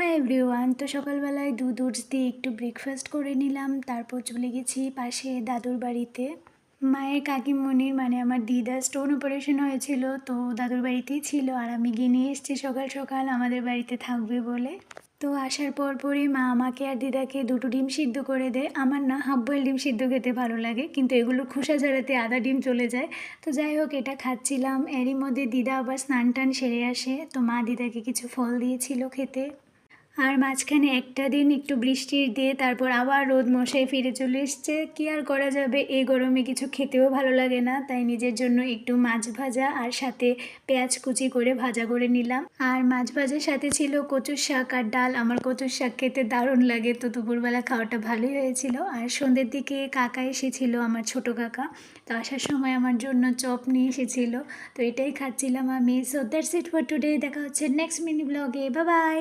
Hi everyone, তো সকালবেলায় দুধ ওটস দিয়ে একটু ব্রেকফাস্ট করে নিলাম। তারপর চলে গেছি পাশে দাদুর বাড়িতে। মায়ের কাকিমণির মানে আমার দিদার স্টোন অপারেশন হয়েছিল, তো দাদুর বাড়িতেই ছিল। আর আমি গিয়ে নিয়ে এসেছি সকাল সকাল আমাদের বাড়িতে থাকবে বলে। তো আসার পরই মা আমাকে আর দিদাকে দুটো ডিম সিদ্ধ করে দেয়। আমার না হাফ বয়েল ডিম সিদ্ধ খেতে ভালো লাগে, কিন্তু এগুলোর খোসা ছাড়াতে আধা ডিম চলে যায়। তো যাই হোক, এটা খাচ্ছিলাম। এরই মধ্যে দিদা আবার স্নান টান সেরে আসে, তো মা দিদাকে কিছু ফল দিয়েছিল খেতে। আর মাঝখানে একটা দিন একটু বৃষ্টির দিয়ে তারপর আবার রোদ মশাই ফিরে চলে এসছে। কি আর করা যাবে, এই গরমে কিছু খেতেও ভালো লাগে না, তাই নিজের জন্য একটু মাছ ভাজা আর সাথে পেঁয়াজ কুচি করে ভাজা করে নিলাম। আর মাছ ভাজার সাথে ছিল কচুর শাক আর ডাল। আমার কচুর শাক খেতে দারুণ লাগে, তো দুপুরবেলা খাওয়াটা ভালোই হয়েছিল। আর সন্ধ্যের দিকে কাকা এসেছিল, আমার ছোট কাকা। তো আসার সময় আমার জন্য চপ নিয়ে এসেছিল, তো এটাই খাচ্ছিলাম আমি। So that's it for today. দেখা হচ্ছে নেক্সট মিনি ব্লগে। Bye bye.